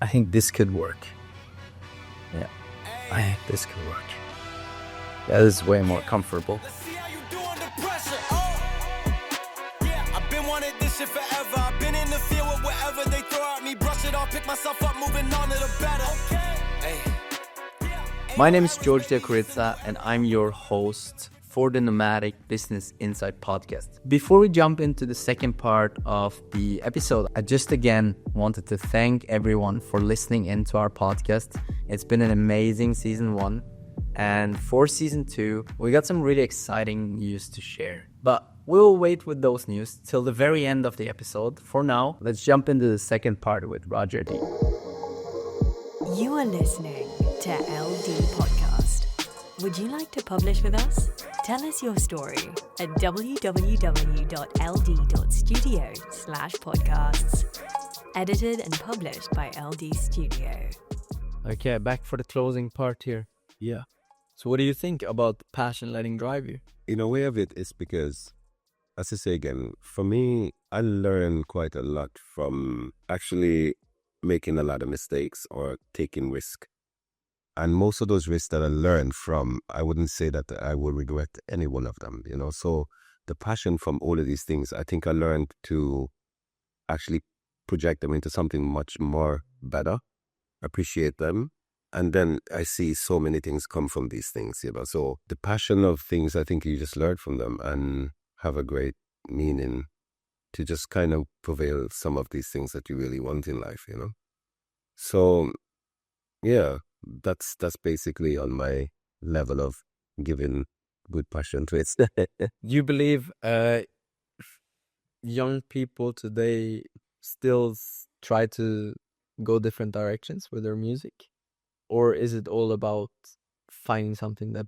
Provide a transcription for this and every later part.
I think this could work. Yeah, I think this could work. Yeah, this is way more comfortable. Let's see how you do under pressure. Yeah, I've been wanting this shit forever. I've been in the field with whatever they throw at me. Brush it off, pick myself up, moving on to the better. Hey. My name is Georg and I'm your host for the Nomadic Business Insight podcast. Before we jump into the second part of the episode, I just again wanted to thank everyone for listening into our podcast. It's been an amazing season 1. And for season 2, we got some really exciting news to share. But we'll wait with those news till the very end of the episode. For now, let's jump into the second part with Roger D. You are listening to LD Podcast. Would you like to publish with us? Tell us your story at www.ld.studio/podcasts. Edited and published by LD Studio. Okay, back for the closing part here. Yeah. So what do you think about passion letting drive you? In a way of it, it's because, as I say again, for me, I learned quite a lot from actually making a lot of mistakes or taking risk. And most of those risks that I learned from, I wouldn't say that I would regret any one of them, you know. So the passion from all of these things, I think I learned to actually project them into something much more better, appreciate them. And then I see so many things come from these things, you know. So the passion of things, I think you just learn from them and have a great meaning to just kind of prevail some of these things that you really want in life, you know. So, yeah, that's basically on my level of giving good passion to it. You believe young people today still try to go different directions with their music? Or is it all about finding something that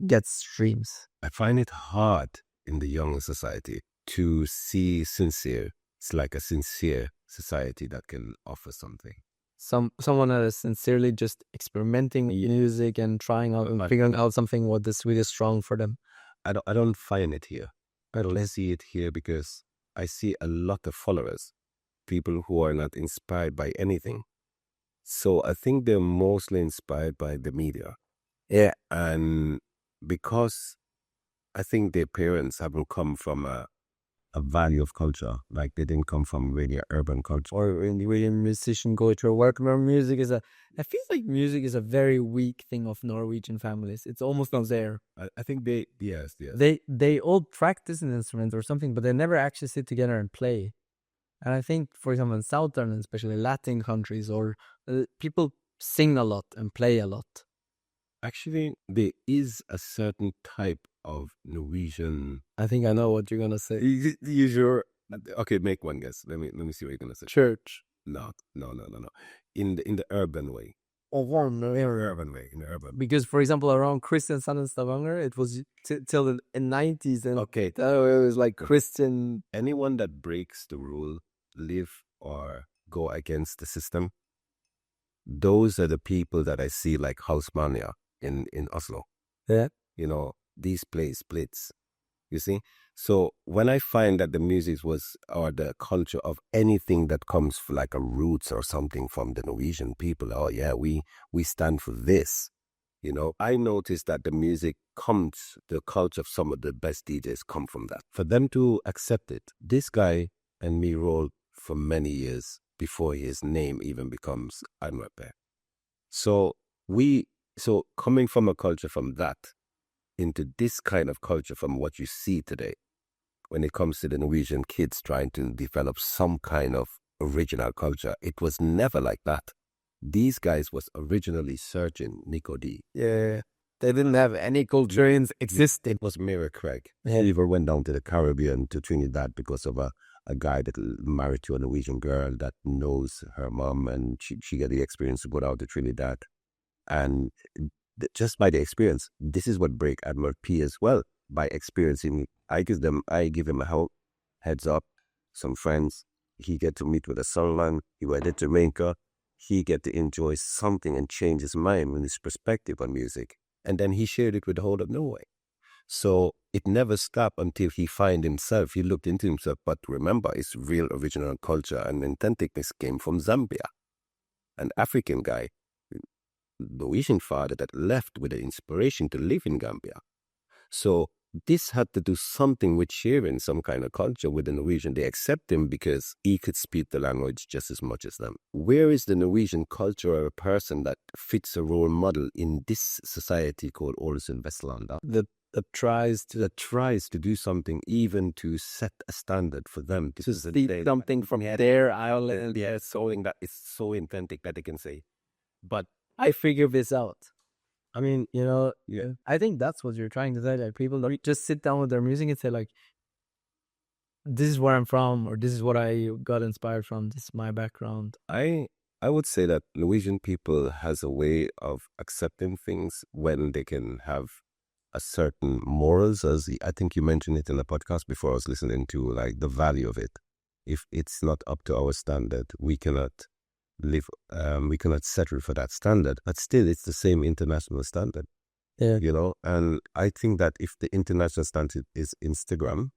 gets streams? I find it hard in the young society to see sincere. It's like a sincere society that can offer something. Someone that is sincerely just experimenting with music and trying out and figuring out something what is really strong for them. I don't find it here. I don't see it here because I see a lot of followers, people who are not inspired by anything. So I think they're mostly inspired by the media. Yeah. And because I think their parents haven't come from a value of culture, like they didn't come from really urban culture. Or really musician culture. Where music is I feel like music is a very weak thing of Norwegian families. It's almost not there. I think yes. They all practice an instrument or something, but they never actually sit together and play. And I think, for example, in Southern, especially Latin countries, or people sing a lot and play a lot. Actually, there is a certain type of Norwegian. I think I know what you're gonna say. You sure? Okay, make one guess. Let me see what you're gonna say. Church. No. In the urban way. In the urban way. Because, for example, around Christian and Stavanger, it was till the 90s, and okay, it was like Christian. Anyone that breaks the rule, live or go against the system, those are the people that I see like House Mania in Oslo. Yeah. You know, these play splits. You see? So when I find that the music or the culture of anything that comes for like a roots or something from the Norwegian people, oh yeah, we stand for this. You know, I noticed that the music the culture of some of the best DJs come from that. For them to accept it, this guy and me rolled for many years before his name even becomes Anwepe. So coming from a culture from that into this kind of culture from what you see today, when it comes to the Norwegian kids trying to develop some kind of original culture, it was never like that. These guys was originally searching Nico D. Yeah. They didn't have any culturians existing. It was Mira Craig. Yeah. He even went down to the Caribbean, to Trinidad, because of a guy that married to a Norwegian girl that knows her mom, and she got the experience to go down to Trinidad. And just by the experience, this is what break Admiral P as well. By experiencing, I give him a heads up, some friends. He get to meet with a songman. He went to Jamaica. He get to enjoy something and change his mind and his perspective on music. And then he shared it with the whole of Norway. So it never stopped until he find himself. He looked into himself. But remember, it's real original culture and authenticness came from Zambia. an African guy, Norwegian father that left with the inspiration to live in Gambia. So this had to do something with sharing some kind of culture with the Norwegian. They accept him because he could speak the language just as much as them. Where is the Norwegian culture or a person that fits a role model in this society called Ålesund Vestlanda that tries to do something, even to set a standard for them to see something from their island? Yeah, something that is so authentic that they can say, but I figure this out. I mean, I think that's what you're trying to say. Like, people don't just sit down with their music and say, like, this is where I'm from, or this is what I got inspired from. This is my background. I would say that Norwegian people has a way of accepting things when they can have a certain morals, as I think you mentioned it in the podcast before I was listening to, like the value of it. If it's not up to our standard, we cannot we cannot settle for that standard, but still it's the same international standard. Yeah. And I think that if the international standard is Instagram,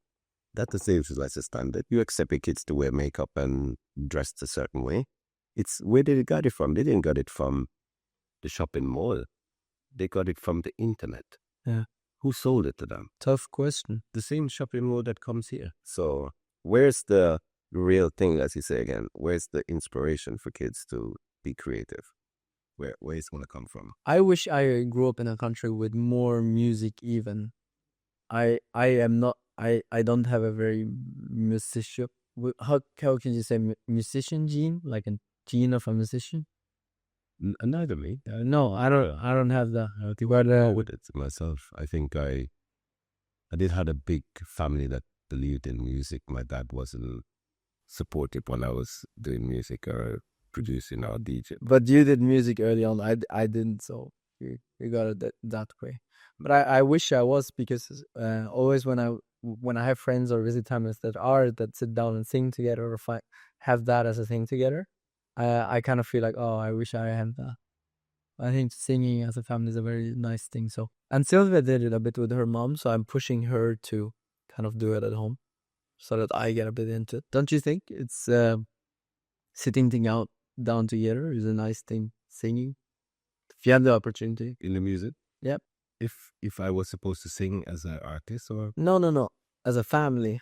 that's the same as a standard. You accept your kids to wear makeup and dress a certain way. It's where they got it from. They didn't get it from the shopping mall. They got it from the internet. Yeah. Who sold it to them? Tough question. The same shopping mall that comes here. So where's the real thing, as you say again? Where's the inspiration for kids to be creative? Where is it going to come from? I wish I grew up in a country with more music even. I am not, I don't have a very musician, how can you say musician gene? Like a gene of a musician? Neither me. No, I don't have that. With it myself. I think I did have a big family that believed in music. My dad wasn't supportive when I was doing music or producing or DJ. But you did music early on. I didn't, so you got it that way. But I wish I was, because always when I have friends or visit families that sit down and sing together, or have that as a thing together, I kind of feel like, oh, I wish I had that. I think singing as a family is a very nice thing. So, and Sylvia did it a bit with her mom, so I'm pushing her to kind of do it at home, so that I get a bit into it. Don't you think it's sitting down together is a nice thing? Singing, if you have the opportunity in the music. Yep. If I was supposed to sing as an artist, or no, as a family,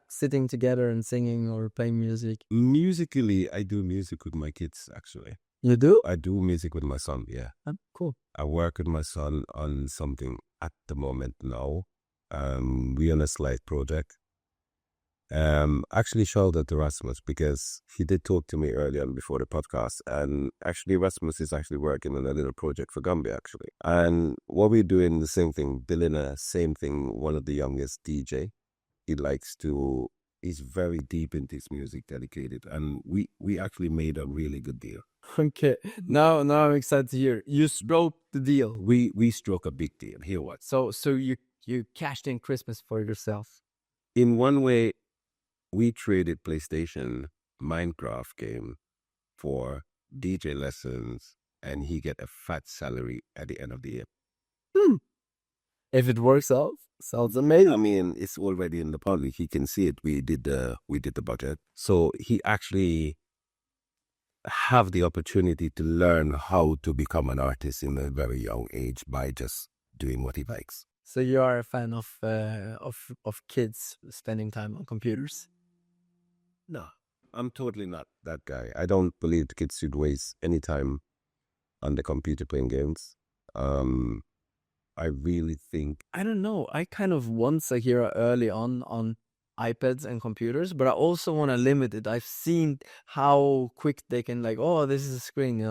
sitting together and singing or playing music. Musically, I do music with my kids. Actually, you do? I do music with my son. Yeah, cool. I work with my son on something at the moment now. We on a slight project. Actually, shout out to Rasmus, because he did talk to me earlier on before the podcast, and actually Rasmus is actually working on a little project for Gambia actually, and what we're doing the same thing, building a same thing. One of the youngest DJ, he's very deep into his music, dedicated, and we actually made a really good deal. Okay, now I'm excited to hear you struck the deal. We struck a big deal. Here what? So you cashed in Christmas for yourself. In one way, we traded PlayStation Minecraft game for DJ lessons, and he get a fat salary at the end of the year. If it works out, sounds amazing. I mean, it's already in the public. He can see it. We did the budget, so he actually have the opportunity to learn how to become an artist in a very young age by just doing what he likes. So you are a fan of kids spending time on computers? No, I'm totally not that guy. I don't believe the kids should waste any time on the computer playing games. I really think... I don't know. I kind of want Sahira early on iPads and computers, but I also want to limit it. I've seen how quick they can, like, oh, this is a screen,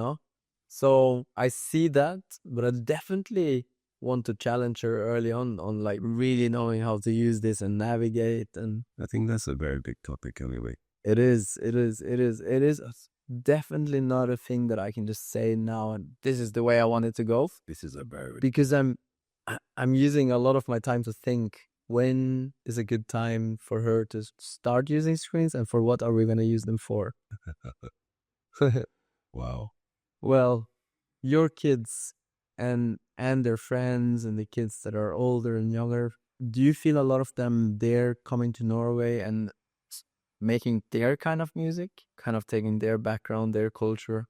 So I see that, but I definitely want to challenge her early on like really knowing how to use this and navigate. And I think that's a very big topic anyway. It is definitely not a thing that I can just say now and this is the way I want it to go. This is a very... Because I'm using a lot of my time to think, when is a good time for her to start using screens, and for what are we going to use them for? Wow. Well, your kids and their friends and the kids that are older and younger, do you feel a lot of them there coming to Norway and making their kind of music, kind of taking their background, their culture,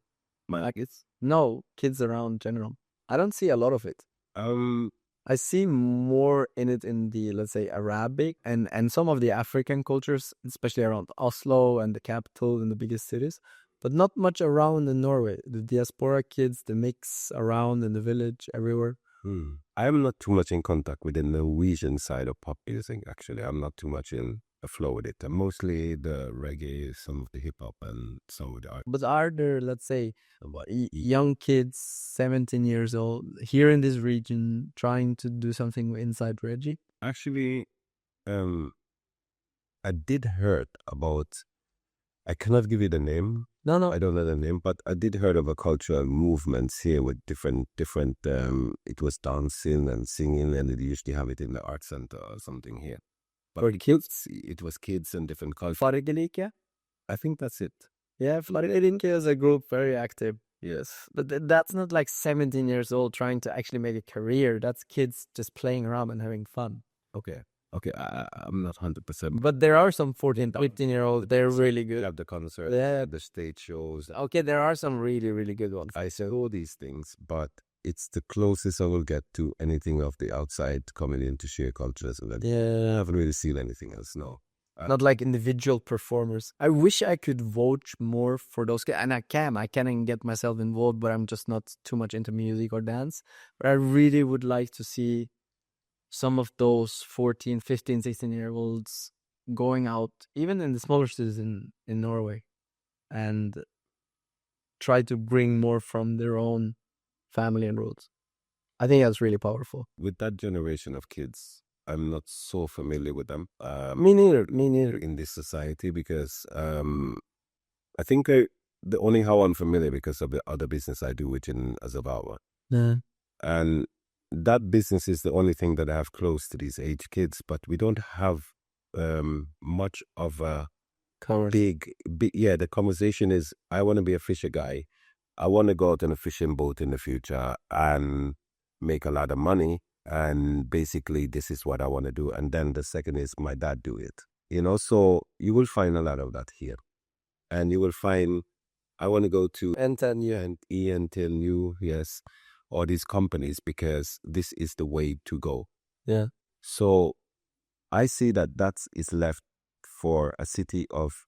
My kids. No, kids around general. I don't see a lot of it. I see more in it in the, let's say, Arabic and some of the African cultures, especially around Oslo and the capital and the biggest cities, but not much around in Norway. The diaspora kids, the mix around in the village, everywhere. I am not too much in contact with the Norwegian side of pop music, actually. I'm not too much in a flow with it. Mostly the reggae, some of the hip hop, and some of the art. But are there, let's say, young kids, 17 years old, here in this region, trying to do something inside Reggie? Actually, I did heard about, I cannot give you the name. No. I don't know the name, but I did heard of a cultural movements here with different, it was dancing and singing, and they usually have it in the art center or something here. But For kids? It was kids and different cultures. Fargelike? I think that's it. Yeah, Fargelike is a group very active. Yes. But that's not like 17 years old trying to actually make a career. That's kids just playing around and having fun. Okay, I'm not 100%. But there are some 14, 15-year-olds. They're really good. Have the concert, Yeah. the stage shows. Okay, there are some really, really good ones. I saw these things, but it's the closest I will get to anything of the outside coming in to share cultures. And Yeah. I haven't really seen anything else, no. Not like individual performers. I wish I could vote more for those guys. And I can get myself involved, but I'm just not too much into music or dance. But I really would like to see some of those 14, 15, 16-year-olds going out, even in the smaller cities in Norway, and try to bring more from their own family and roots. I think that's really powerful. With that generation of kids, I'm not so familiar with them. Me neither. In this society, because I think the only how I'm familiar because of the other business I do, which in Azabawa. Yeah. And that business is the only thing that I have close to these age kids, but we don't have much of a big, yeah, the conversation is, I want to be a fisher guy. I want to go out on a fishing boat in the future and make a lot of money. And basically, this is what I want to do. And then the second is my dad do it. So you will find a lot of that here. And you will find, I want to go to NTNU and ENTNU, yes, all these companies, because this is the way to go. Yeah. So I see that is left for a city of,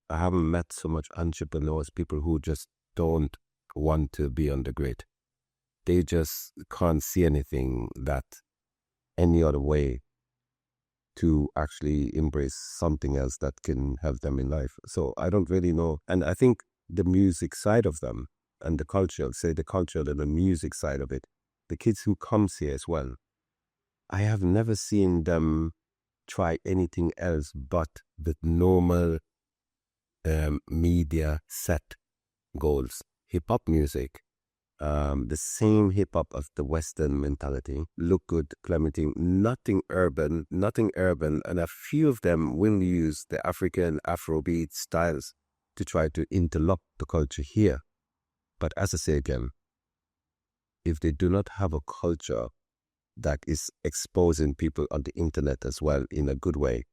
I haven't met so much entrepreneurs, people who just don't want to be on the grid. They just can't see anything that any other way to actually embrace something else that can help them in life. So I don't really know. And I think the music side of them and the culture and the music side of it, the kids who comes here as well, I have never seen them try anything else but the normal media set goals. Hip-hop music, the same hip-hop of the Western mentality, look good, Clementine, nothing urban, and a few of them will use the African Afrobeat styles to try to interlock the culture here. But as I say again, if they do not have a culture that is exposing people on the internet as well in a good way,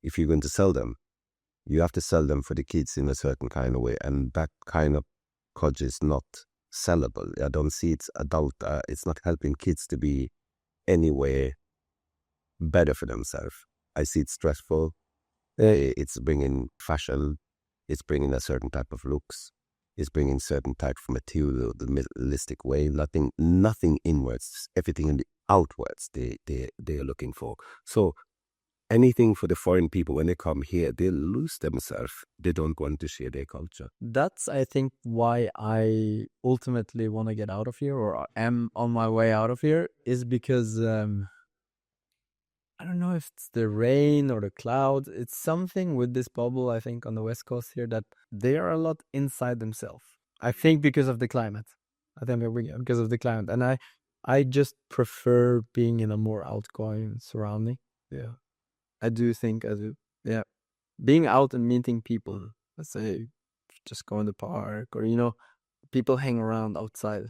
if you're going to sell them, you have to sell them for the kids in a certain kind of way. And that kind of culture is not sellable. I don't see it's adult. It's not helping kids to be anywhere better for themselves. I see it's stressful. It's bringing fashion. It's bringing a certain type of looks. It's bringing certain type of material, the materialistic way. Nothing inwards. Everything in the outwards they are looking for. So anything for the foreign people, when they come here, they lose themselves. They don't want to share their culture. That's, I think, why I ultimately want to get out of here, or am on my way out of here, is because I don't know if it's the rain or the clouds. It's something with this bubble, I think, on the West Coast here, that they are a lot inside themselves. I think because of the climate. Because of the climate. And I just prefer being in a more outgoing surrounding. Yeah. I do. Yeah. Being out and meeting people. Let's say, just go in the park, or, people hang around outside.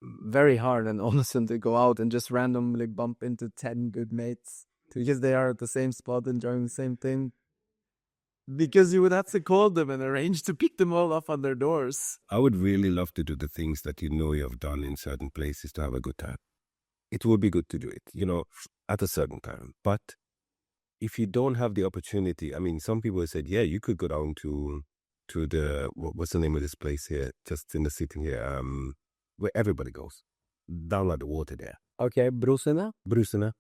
Very hard and honest to go out and just randomly bump into 10 good mates because they are at the same spot enjoying the same thing. Because you would have to call them and arrange to pick them all up on their doors. I would really love to do the things that you know you have done in certain places to have a good time. It would be good to do it, at a certain time. But if you don't have the opportunity, I mean, some people said, yeah, you could go down to what's the name of this place here, just in the city here, where everybody goes, down at the water there. Okay, Brusena? Brusena.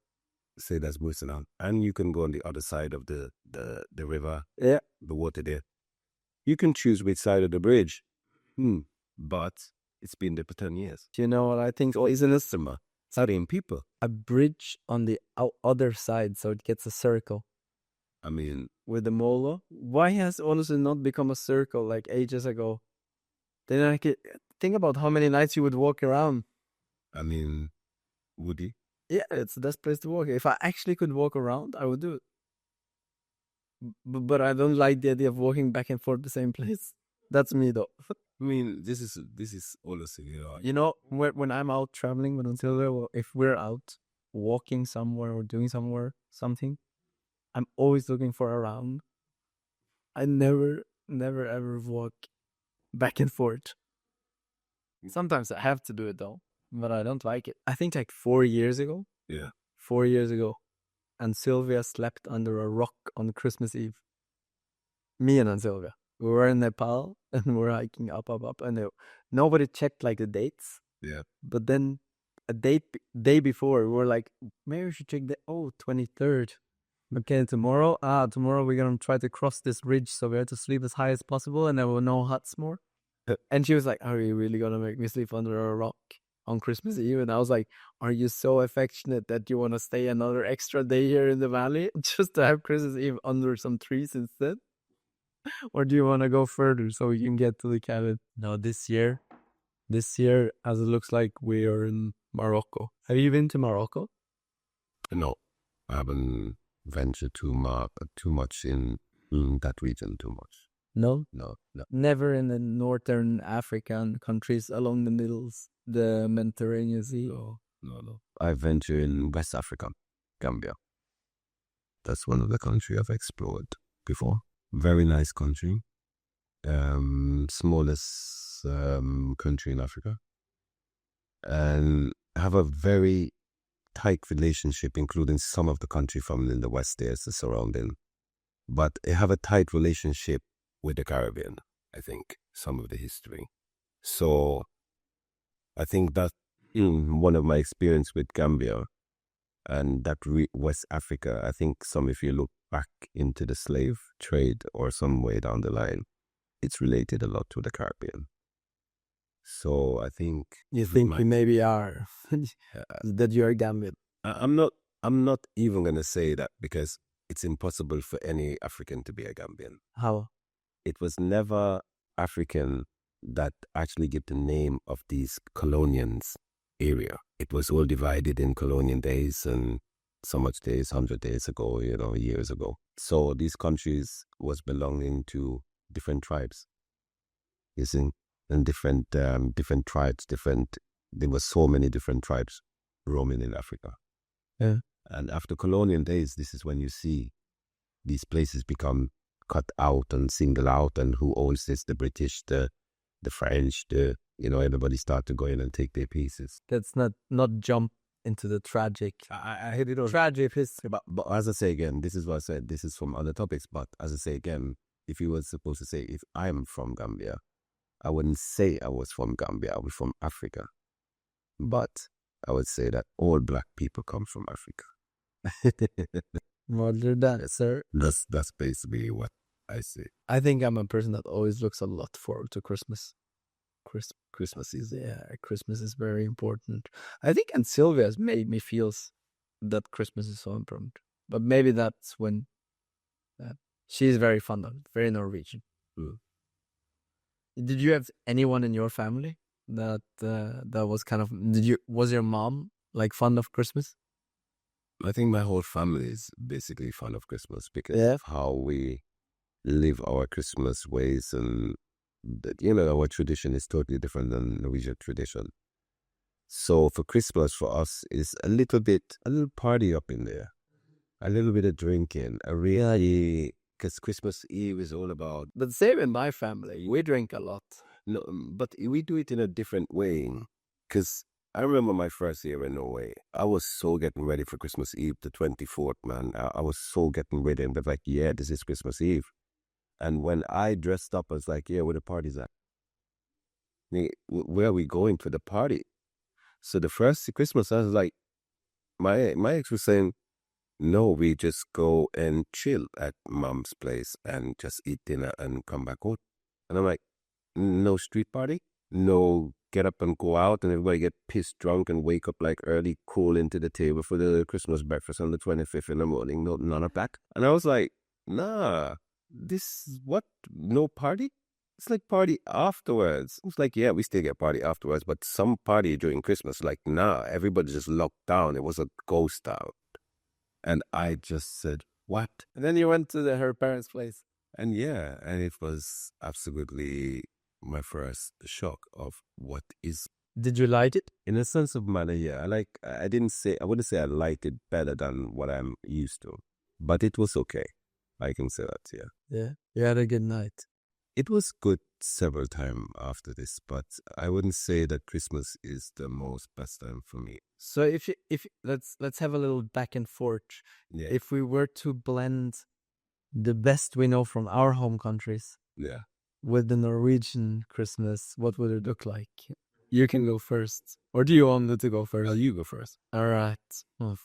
Say that's Brusena. And you can go on the other side of the river, Yeah. the water there. You can choose which side of the bridge. But it's been there for 10 years. You know what I think? Oh, isn't it similar? Same people. A bridge on the other side, so it gets a circle. I mean, with the Molo. Why has honestly not become a circle like ages ago? Then I could think about how many nights you would walk around. I mean, would you? Yeah, it's the best place to walk. If I actually could walk around, I would do it. But I don't like the idea of walking back and forth the same place. That's me though. I mean, this is honestly, When I'm out traveling with Silvia, if we're out walking somewhere or doing something, I'm always looking for a round. I never ever walk back and forth. Sometimes I have to do it though, but I don't like it. I think like 4 years ago. Yeah. 4 years ago. And Sylvia slept under a rock on Christmas Eve. Me and Sylvia. We were in Nepal and we were hiking up. And nobody checked like the dates. Yeah. But then a day before, we were like, maybe we should check the 23rd. Okay, tomorrow we're going to try to cross this ridge. So we have to sleep as high as possible and there were no huts more. And she was like, are you really going to make me sleep under a rock on Christmas Eve? And I was like, are you so affectionate that you want to stay another extra day here in the valley just to have Christmas Eve under some trees instead? Or do you want to go further so we can get to the cabin? No, this year, as it looks like, we are in Morocco. Have you been to Morocco? No, I haven't ventured too much in that region too much. No? No. Never in the northern African countries along the Mediterranean Sea? No. I venture in West Africa, Gambia. That's one of the countries I've explored before. Very nice country. Smallest country in Africa. And have a very tight relationship, including some of the country from in the West there, the surrounding. But they have a tight relationship with the Caribbean, I think, some of the history. So I think that one of my experience with Gambia and that West Africa, I think if you look back into the slave trade or some way down the line, it's related a lot to the Caribbean. So I think... You think we maybe are, that you are Gambian? I'm not even going to say that because it's impossible for any African to be a Gambian. How? It was never African that actually give the name of these colonials area. It was all divided in colonial days and so much days, 100 days ago, years ago. So these countries was belonging to different tribes, you see, and different tribes, there were so many different tribes roaming in Africa. Yeah. And after colonial days, this is when you see these places become cut out and single out, and who owns this? The British, the French, everybody start to go in and take their pieces. Let's not jump into the tragic. I hit it on tragic history. But as I say again, this is what I said. This is from other topics. But as I say again, if you were supposed to say if I'm from Gambia, I wouldn't say I was from Gambia. I was from Africa. But I would say that all black people come from Africa. Roger that, sir. That's basically what I say. I think I'm a person that always looks a lot forward to Christmas. Christmas is very important. I think and Sylvia has made me feel that Christmas is so important. But maybe that's when she's very fond of it, very Norwegian. Mm. Did you have anyone in your family that was kind of? Was your mom like fond of Christmas? I think my whole family is basically fond of Christmas because of how we live our Christmas ways, and our tradition is totally different than Norwegian tradition. So for Christmas, for us, is a little party up in there, a little bit of drinking, a really because Christmas Eve is all about. But same in my family. We drink a lot. No, but we do it in a different way. Because I remember my first year in Norway. I was so getting ready for Christmas Eve, the 24th, man. I was so getting ready. And they're like, yeah, this is Christmas Eve. And when I dressed up, I was like, yeah, where the party's at? Where are we going for the party? So the first Christmas, I was like, my ex was saying, no, we just go and chill at mom's place and just eat dinner and come back home. And I'm like, no street party, no get up and go out and everybody get pissed drunk and wake up like early, cool into the table for the Christmas breakfast on the 25th in the morning. No, none of that. And I was like, nah, this what? No party? It's like party afterwards. It's like, yeah, we still get party afterwards, but some party during Christmas, like, nah, everybody just locked down. It was a ghost town. And I just said, what? And then you went to her parents' place. And yeah, and it was absolutely my first shock of what is. Did you like it? In a sense of manner, yeah. I wouldn't say I liked it better than what I'm used to, but it was okay. I can say that, yeah. Yeah, you had a good night. It was good several times after this, but I wouldn't say that Christmas is the most best time for me. So if let's have a little back and forth. Yeah. If we were to blend the best we know from our home countries, Yeah, with the Norwegian Christmas, what would it look like? You can go first, or do you want me to go first? well, you go first. All right. Mm.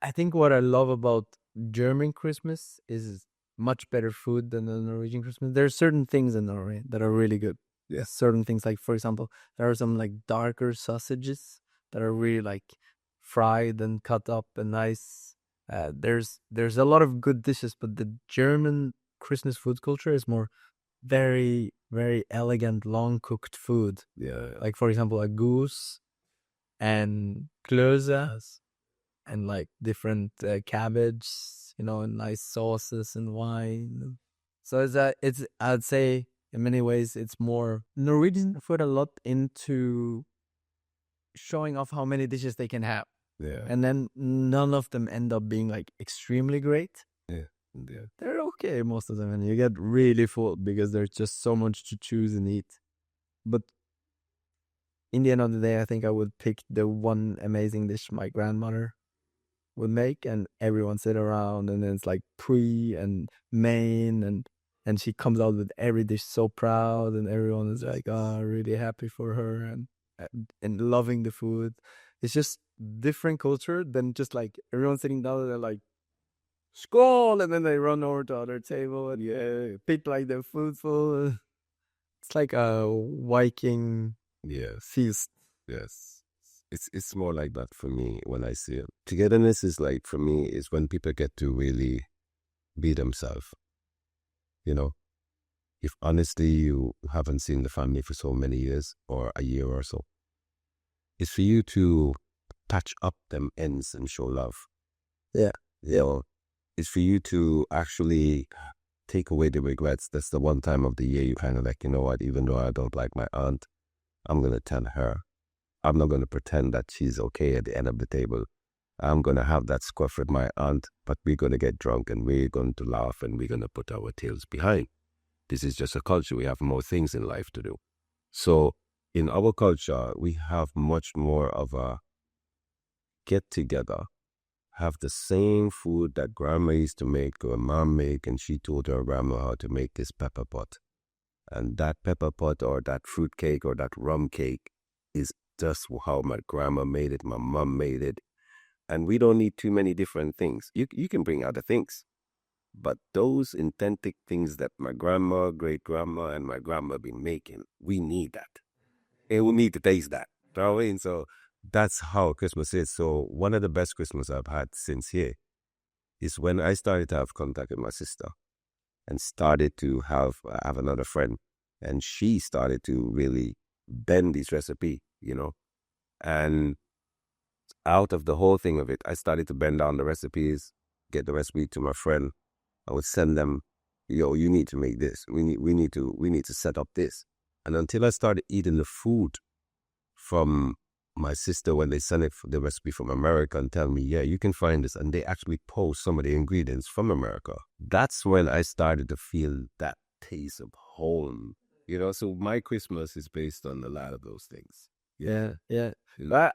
I think what I love about German Christmas is much better food than the Norwegian Christmas. There are certain things in Norway that are really good. Yeah. Certain things, like, for example, there are some like darker sausages that are really like fried and cut up and nice. There's a lot of good dishes, but the German Christmas food culture is more very, very elegant, long cooked food. Yeah. Like, for example, a goose and klöße and like different cabbage, and nice sauces and wine. So I'd say in many ways it's more Norwegian food a lot into showing off how many dishes they can have. Yeah. And then none of them end up being like extremely great. Yeah. Yeah. They're okay most of them, and you get really full because there's just so much to choose and eat. But in the end of the day, I think I would pick the one amazing dish my grandmother would make, and everyone sit around, and then it's like pre and main, and she comes out with every dish so proud, and everyone is like, really happy for her and loving the food. It's just different culture than just like everyone sitting down and they're like, skål, and then they run over to other table and pick like their food full. It's like a Viking feast. Yes. It's more like that for me when I see it. Togetherness is like, for me, is when people get to really be themselves. If honestly you haven't seen the family for so many years or a year or so, it's for you to patch up them ends and show love. Yeah. It's for you to actually take away the regrets. That's the one time of the year you kind of like, you know what, even though I don't like my aunt, I'm going to tell her. I'm not going to pretend that she's okay at the end of the table. I'm going to have that squash with my aunt, but we're going to get drunk and we're going to laugh and we're going to put our tails behind. This is just a culture. We have more things in life to do. So in our culture, we have much more of a get together, have the same food that grandma used to make or mom make, and she told her grandma how to make this pepper pot. And that pepper pot or that fruit cake or that rum cake is just how my grandma made it, my mom made it. And we don't need too many different things. You can bring other things. But those authentic things that my grandma, great-grandma, and my grandma been making, we need that. And we need to taste that. You know what I mean? So that's how Christmas is. So one of the best Christmas I've had since here is when I started to have contact with my sister and started to have another friend. And she started to really bend this recipe, And out of the whole thing of it, I started to bend down the recipes, get the recipe to my friend. I would send them, you need to make this. We need to set up this. And until I started eating the food from my sister, when they send the recipe from America and tell me, yeah, you can find this, and they actually post some of the ingredients from America, that's when I started to feel that taste of home. So my Christmas is based on a lot of those things. Yeah. Mm.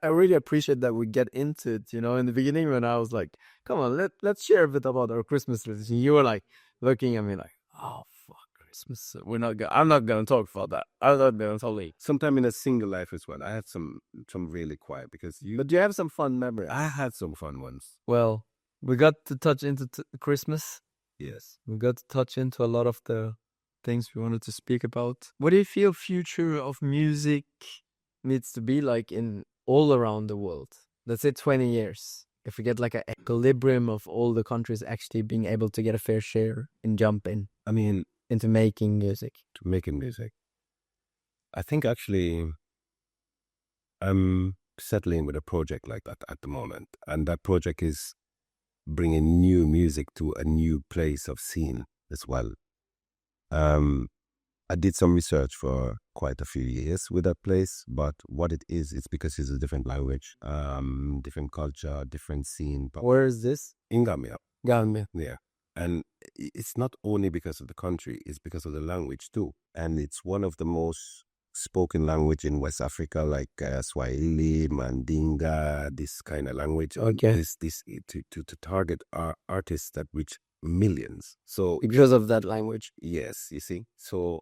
I really appreciate that we get into it. In the beginning when I was like, come on, let's share a bit about our Christmas tradition. You were like looking at me like, oh fuck, Christmas. I'm not gonna talk about that. I'm not gonna talk. Sometime in a single life as well, I had some really quiet because But you have some fun memories. I had some fun ones. Well, we got to touch into Christmas. Yes. We got to touch into a lot of the things we wanted to speak about. What do you feel future of music needs to be like in all around the world? Let's say 20 years. If we get like an equilibrium of all the countries actually being able to get a fair share and jump in. I mean, into making music. To making music. I think actually I'm settling with a project like that at the moment. And that project is bringing new music to a new place of scene as well. I did some research for quite a few years with that place, but what it is, it's because it's a different language, different culture, different scene. But where is this? In Gambia. Gambia. Yeah. And it's not only because of the country, it's because of the language too. And it's one of the most spoken language in West Africa, like Swahili, Mandinga, this kind of language. Okay. To target artists that reach millions. So because of that language. Yes, you see. So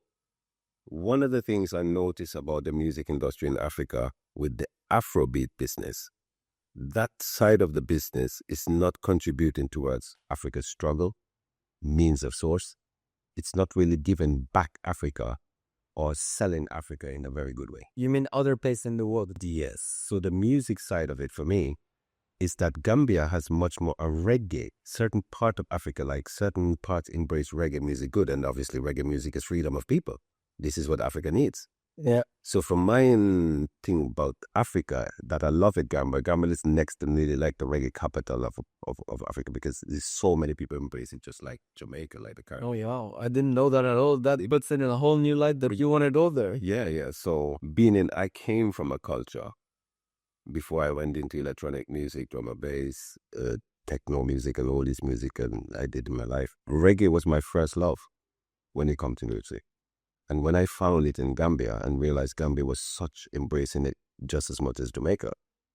one of the things I notice about the music industry in Africa with the Afrobeat business, that side of the business is not contributing towards Africa's struggle, means of source. It's not really giving back Africa or selling Africa in a very good way. You mean other places in the world? Yes. So the music side of it for me is that Gambia has much more a reggae. Certain part of Africa, like certain parts embrace reggae music good, and obviously reggae music is freedom of people. This is what Africa needs. Yeah. So from my thing about Africa, that I love it, Gambia is next to really like the reggae capital of Africa, because there's so many people embrace it, just like Jamaica, like the Caribbean. Oh yeah, I didn't know that at all. That puts it in a whole new light that you want to go there. Yeah. So I came from a culture before I went into electronic music, drum and bass, techno music, and all this music, and I did in my life. Reggae was my first love when it comes to music. And when I found it in Gambia and realized Gambia was such embracing it just as much as Jamaica, I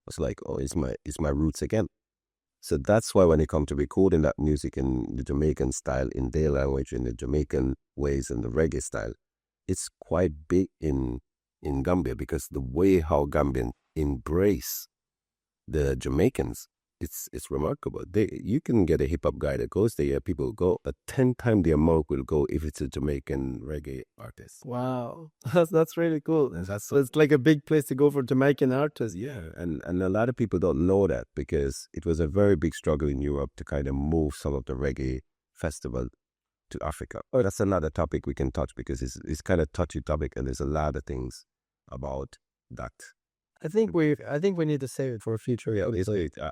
was like, oh, it's my roots again. So that's why when it comes to recording that music in the Jamaican style, in their language, in the Jamaican ways, and the reggae style, it's quite big in Gambia, because the way how Gambians embrace the Jamaicans, it's remarkable. You can get a hip hop guy that goes there, people go, but 10 times the amount will go if it's a Jamaican reggae artist. Wow, that's really cool. So it's like a big place to go for Jamaican artists. Yeah, and a lot of people don't know that, because it was a very big struggle in Europe to kind of move some of the reggae festival to Africa. Oh, that's another topic we can touch, because it's kind of touchy topic, and there's a lot of things about that. I think we need to save it for a future. Yeah,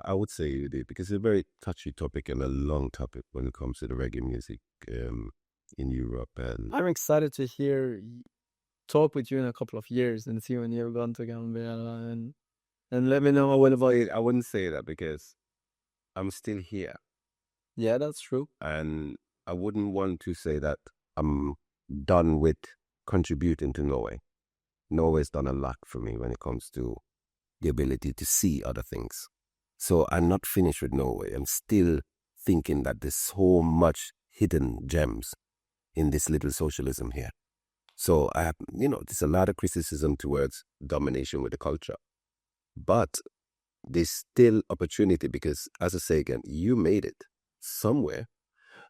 I would say you did, because it's a very touchy topic and a long topic when it comes to the reggae music in Europe. And I'm excited to talk with you in a couple of years and see when you've gone to Gambia, and let me know what about it. I wouldn't say that, because I'm still here. Yeah, that's true. And I wouldn't want to say that I'm done with contributing to Norway. Norway's done a lot for me when it comes to the ability to see other things. So I'm not finished with Norway. I'm still thinking that there's so much hidden gems in this little socialism here. So I have, there's a lot of criticism towards domination with the culture. But there's still opportunity, because, as I say again, you made it somewhere.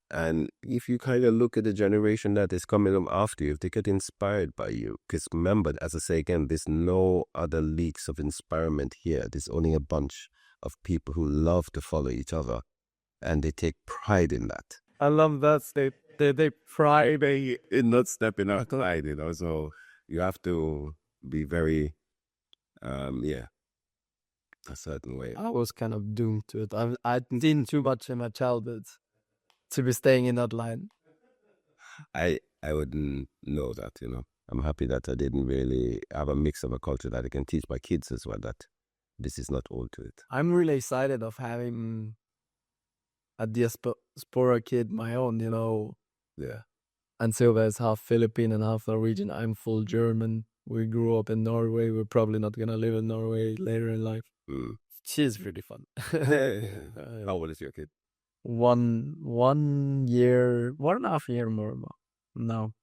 And if you kind of look at the generation that is coming up after you, if they get inspired by you, because remember, as I say again, there's no other leaks of inspirement here. There's only a bunch of people who love to follow each other, and they take pride in that. I love that. They pride in not stepping outside, So you have to be very, a certain way. I was kind of doomed to it. I'd seen too much in my childhood to be staying in that line. I wouldn't know that, I'm happy that I didn't really have a mix of a culture that I can teach my kids as well, that this is not all to it. I'm really excited of having a diaspora kid, my own, Yeah. And Silva is half Philippine and half Norwegian. I'm full German. We grew up in Norway. We're probably not going to live in Norway later in life. She's really fun. How old is your kid? 1 year, 1.5 year more now.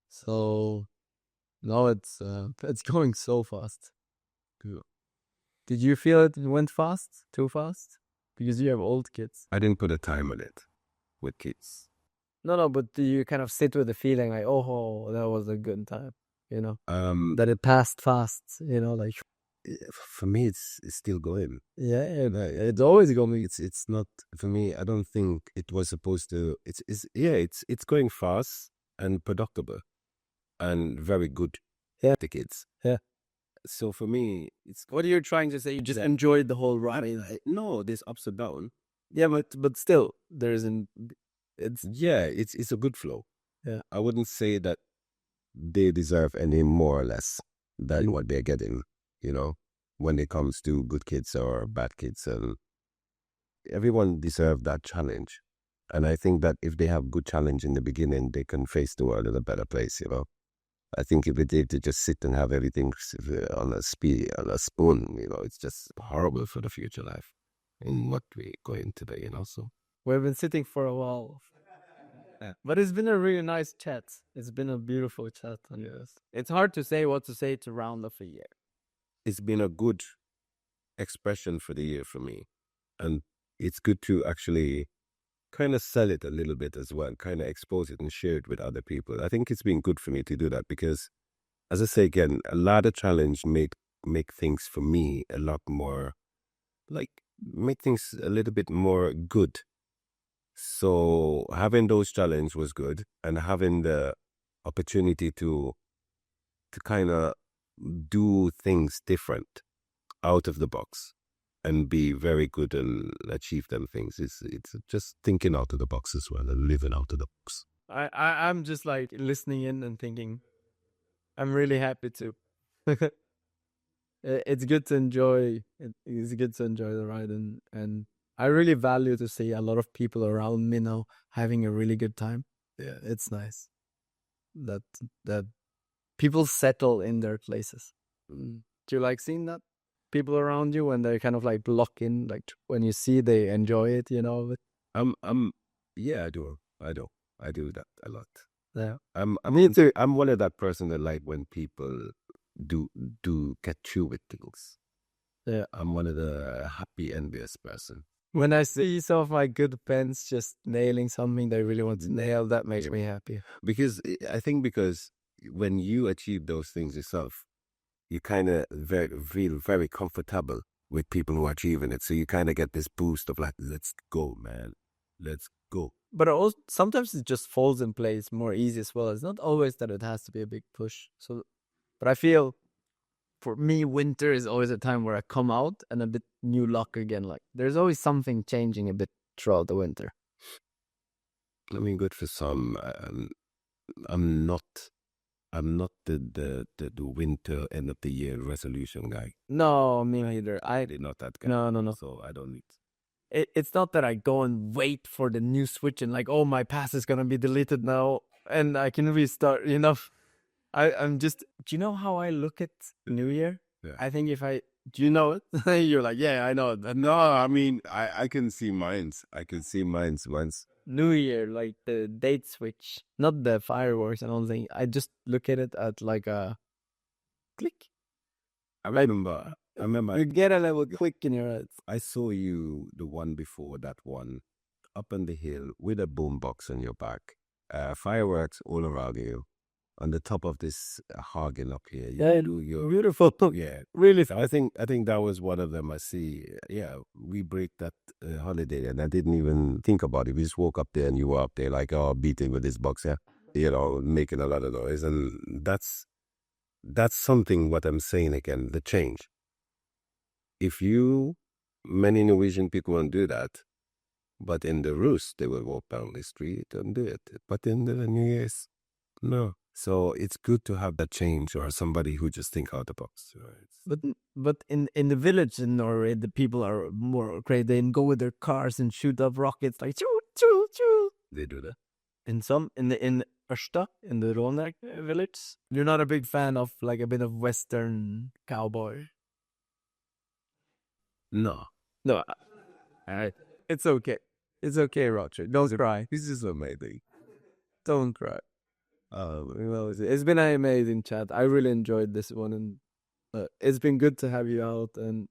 So no, it's going so fast. Cool. Did you feel it went fast? Too fast? Because you have old kids. I didn't put a time on it with kids. No, but do you kind of sit with the feeling like, oh, that was a good time, that it passed fast, like. For me, it's still going. Yeah, it's always going. It's not, for me. I don't think it was supposed to. It's going fast and productive, and very good. Yeah. The kids. Yeah. So for me, it's. What are you trying to say? You just enjoyed the whole ride? No, there's ups and downs. Yeah, but still, there isn't. It's a good flow. Yeah. I wouldn't say that they deserve any more or less than what they're getting, when it comes to good kids or bad kids. And everyone deserves that challenge. And I think that if they have good challenge in the beginning, they can face the world in a better place, I think if they just sit and have everything on a spoon, it's just horrible for the future life in what we go into today, so. We've been sitting for a while. Yeah. But it's been a really nice chat. It's been a beautiful chat. And yes. It's hard to say what to say to round off a year. It's been a good expression for the year for me. And it's good to actually kind of sell it a little bit as well, kind of expose it and share it with other people. I think it's been good for me to do that because, as I say again, a lot of challenge make things for me a lot more, make things a little bit more good. So having those challenges was good, and having the opportunity to kind of do things different out of the box and be very good and achieve them things. It's just thinking out of the box as well and living out of the box. I'm just like listening in and thinking, I'm really happy to. It's good to enjoy. It's good to enjoy the ride, and I really value to see a lot of people around me now having a really good time. Yeah, it's nice that people settle in their places. Do you like seeing that? People around you when they kind of like lock in, like when you see they enjoy it, Yeah, I do. I do that a lot. Yeah. Me too. I'm one of that person that like when people do get through with things. Yeah. I'm one of the happy, envious person. When I see some of my good pens just nailing something they really want to nail, that makes me happy. Because when you achieve those things yourself, you kind of feel very comfortable with people who are achieving it. So you kind of get this boost of like, let's go, man. Let's go. But also, sometimes it just falls in place more easy as well. It's not always that it has to be a big push. So, but I feel for me, winter is always a time where I come out and a bit new luck again. Like there's always something changing a bit throughout the winter. I mean, good for some. I'm not the winter end of the year resolution guy. No, me neither. I'm not that guy. No. So I don't need. It's not that I go and wait for the new switch and like, oh, my pass is gonna be deleted now and I can restart. I'm just. Do you know how I look at New Year? Yeah. I think do you know it? You're like, yeah, I know it. No, I mean, I can see mines. I can see mines once. New Year, like the date switch, not the fireworks and all thing. I just look at it at like a click. I remember. You get a little click in your head. I saw you the one before that one, up on the hill with a boombox on your back, fireworks all around you. On the top of this Hagen up here, beautiful. Yeah, really. So I think that was one of them. I see. Yeah, we break that holiday, and I didn't even think about it. We just woke up there, and you were up there like, beating with this box, making a lot of noise, and that's something. What I'm saying again, the change. If many Norwegian people won't do that, But in the Rus, they will walk down the street and do it. But in the New Year's, no. So it's good to have that change or somebody who just think out the box. Right? But in the village in Norway, the people are more crazy. They go with their cars and shoot up rockets like choo choo choo. They do that. In Ørsta, in the Ronek village, you're not a big fan of like a bit of Western cowboy. No. No, it's okay. It's okay, Roger. Don't cry. This is amazing. Don't cry. Well, it's been an amazing chat. I really enjoyed this one, and it's been good to have you out. And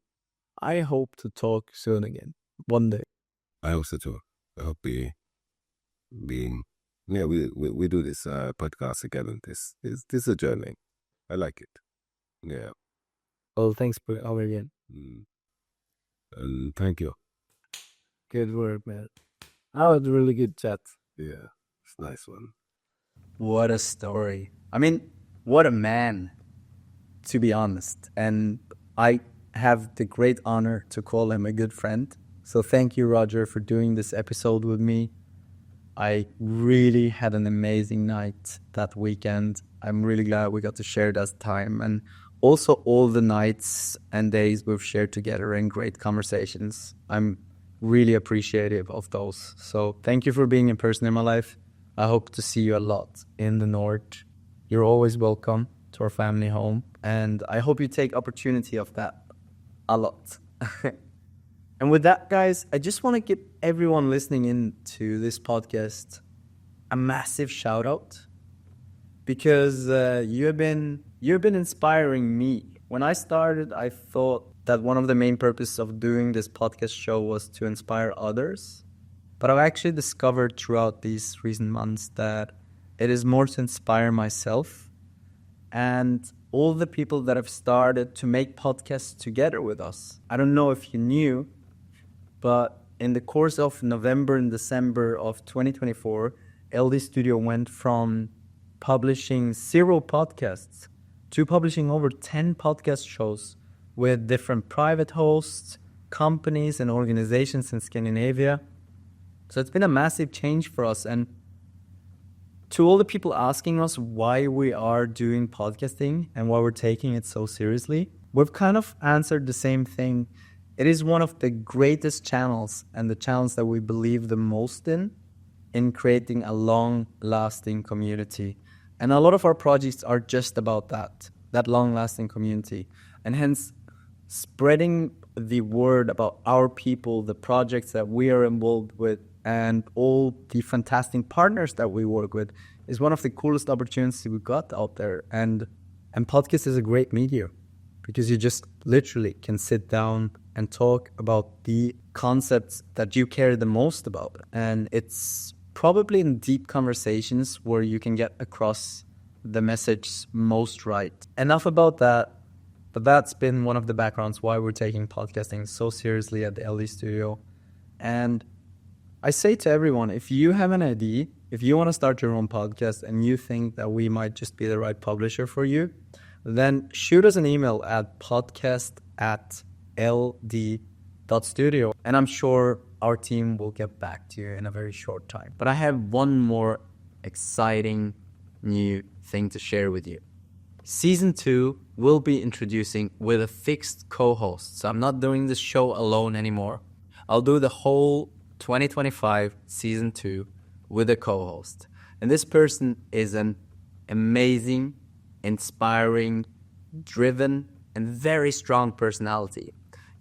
I hope to talk soon again, one day. I also too. I hope we do this podcast again. This is a journey. I like it. Yeah. Well, thanks for coming again. And thank you. Good work, man. That was a really good chat. Yeah, it's a nice one. What a story. I mean, what a man, to be honest. And I have the great honor to call him a good friend. So thank you, Roger, for doing this episode with me. I really had an amazing night that weekend. I'm really glad we got to share that time. And also all the nights and days we've shared together in great conversations. I'm really appreciative of those. So thank you for being a person in my life. I hope to see you a lot in the North. You're always welcome to our family home. And I hope you take opportunity of that a lot. And with that, guys, I just want to give everyone listening in to this podcast a massive shout out, because you have been inspiring me. When I started, I thought that one of the main purposes of doing this podcast show was to inspire others. But I've actually discovered throughout these recent months that it is more to inspire myself and all the people that have started to make podcasts together with us. I don't know if you knew, but in the course of November and December of 2024, LD Studio went from publishing 0 podcasts to publishing over 10 podcast shows with different private hosts, companies, and organizations in Scandinavia. So it's been a massive change for us. And to all the people asking us why we are doing podcasting and why we're taking it so seriously, we've kind of answered the same thing. It is one of the greatest channels and the channels that we believe the most in creating a long-lasting community. And a lot of our projects are just about that long-lasting community. And hence, spreading the word about our people, the projects that we are involved with, and all the fantastic partners that we work with is one of the coolest opportunities we got out there. And podcast is a great medium because you just literally can sit down and talk about the concepts that you care the most about. And it's probably in deep conversations where you can get across the message most right. Enough about that. But that's been one of the backgrounds why we're taking podcasting so seriously at the LD Studio. And I say to everyone, if you have an idea, if you want to start your own podcast and you think that we might just be the right publisher for you, then shoot us an email at podcast@ld.studio. And I'm sure our team will get back to you in a very short time. But I have one more exciting new thing to share with you. Season 2 will be introducing with a fixed co-host. So I'm not doing this show alone anymore. I'll do the whole 2025 Season 2 with a co-host. And this person is an amazing, inspiring, driven, and very strong personality.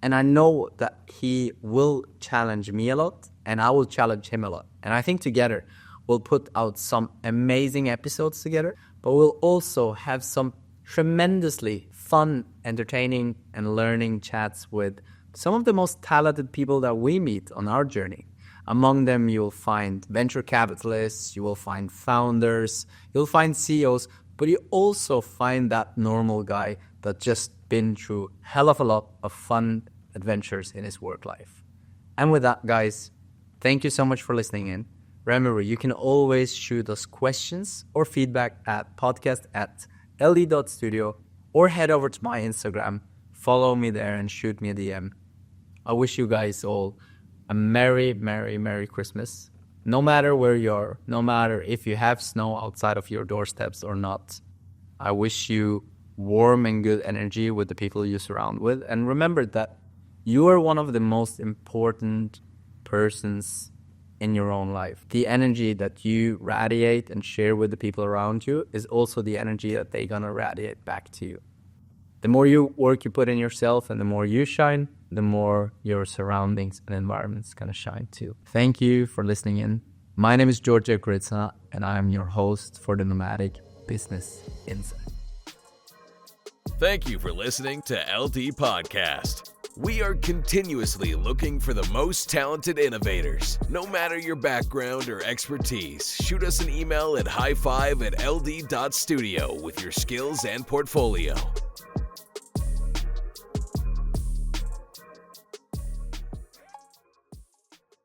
And I know that he will challenge me a lot, and I will challenge him a lot. And I think together we'll put out some amazing episodes together, but we'll also have some tremendously fun, entertaining, and learning chats with some of the most talented people that we meet on our journey. Among them, you'll find venture capitalists, you will find founders, you'll find CEOs, but you also find that normal guy that just been through hell of a lot of fun adventures in his work life. And with that, guys, thank you so much for listening in. Remember, you can always shoot us questions or feedback at podcast@ld.studio or head over to my Instagram, follow me there and shoot me a DM. I wish you guys all a merry, merry, merry Christmas. No matter where you are, no matter if you have snow outside of your doorsteps or not, I wish you warm and good energy with the people you surround with. And remember that you are one of the most important persons in your own life. The energy that you radiate and share with the people around you is also the energy that they're gonna radiate back to you. The more work you put in yourself and the more you shine, the more your surroundings and environments gonna shine too. Thank you for listening in. My name is Georg and I am your host for the Nomadic Business Insight. Thank you for listening to LD Podcast. We are continuously looking for the most talented innovators. No matter your background or expertise, shoot us an email at high5@ld.studio with your skills and portfolio.